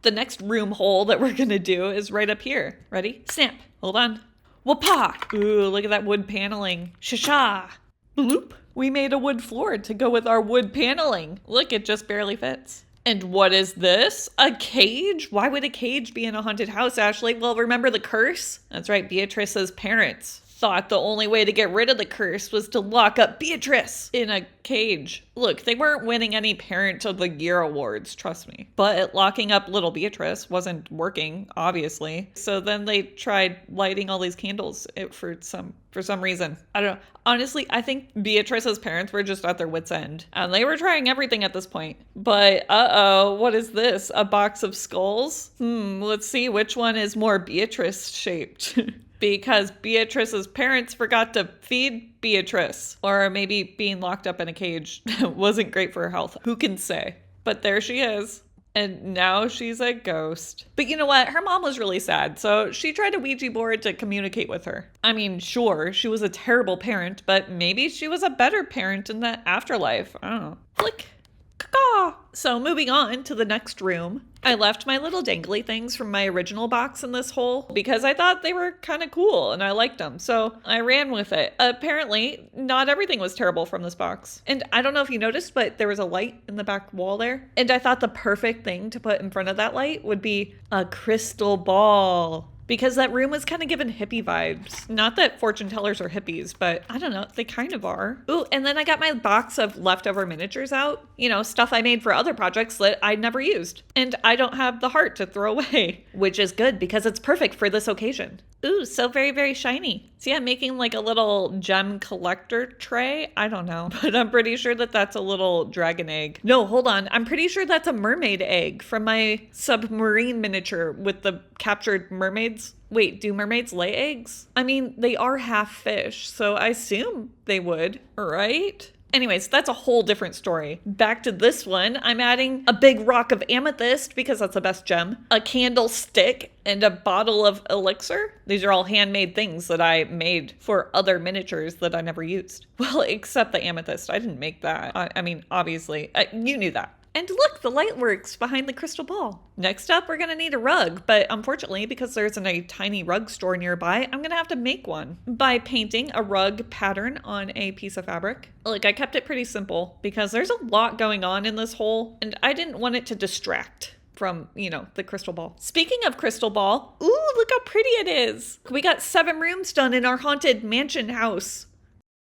The next room hole that we're gonna do is right up here. Ready? Snap. Hold on. Whoopah! Ooh, look at that wood paneling. Shasha! Bloop! We made a wood floor to go with our wood paneling. Look, it just barely fits. And what is this? A cage? Why would a cage be in a haunted house, Ashley? Well, remember the curse? That's right, Beatrice's parents thought the only way to get rid of the curse was to lock up Beatrice in a cage. Look, they weren't winning any Parent of the Year awards, trust me. But locking up little Beatrice wasn't working, obviously. So then they tried lighting all these candles for some reason. I don't know. Honestly, I think Beatrice's parents were just at their wits' end. And they were trying everything at this point. But uh-oh, what is this? A box of skulls? Let's see which one is more Beatrice shaped. Because Beatrice's parents forgot to feed Beatrice. Or maybe being locked up in a cage wasn't great for her health. Who can say? But there she is. And now she's a ghost. But you know what? Her mom was really sad, so she tried a Ouija board to communicate with her. I mean, sure, she was a terrible parent, but maybe she was a better parent in the afterlife. I don't know. Flick. Caw. So moving on to the next room. I left my little dangly things from my original box in this hole because I thought they were kind of cool and I liked them. So I ran with it. Apparently, not everything was terrible from this box. And I don't know if you noticed, but there was a light in the back wall there. And I thought the perfect thing to put in front of that light would be a crystal ball. Because that room was kind of given hippie vibes. Not that fortune tellers are hippies, but I don't know, they kind of are. Ooh, and then I got my box of leftover miniatures out. You know, stuff I made for other projects that I'd never used. And I don't have the heart to throw away, which is good because it's perfect for this occasion. Ooh, so very, very shiny. See, I'm making like a little gem collector tray. I don't know, but I'm pretty sure that that's a little dragon egg. No, hold on. I'm pretty sure that's a mermaid egg from my submarine miniature with the captured mermaids. Wait, do mermaids lay eggs? I mean, they are half fish, so I assume they would, right? Anyways, that's a whole different story. Back to this one, I'm adding a big rock of amethyst because that's the best gem, a candlestick, and a bottle of elixir. These are all handmade things that I made for other miniatures that I never used. Well, except the amethyst. I didn't make that. I mean, obviously, you knew that. And look, the light works behind the crystal ball. Next up, we're gonna need a rug, but unfortunately, because there isn't a tiny rug store nearby, I'm gonna have to make one by painting a rug pattern on a piece of fabric. Like, I kept it pretty simple because there's a lot going on in this hole, and I didn't want it to distract from, you know, the crystal ball. Speaking of crystal ball, ooh, look how pretty it is. We got 7 rooms done in our haunted mansion house.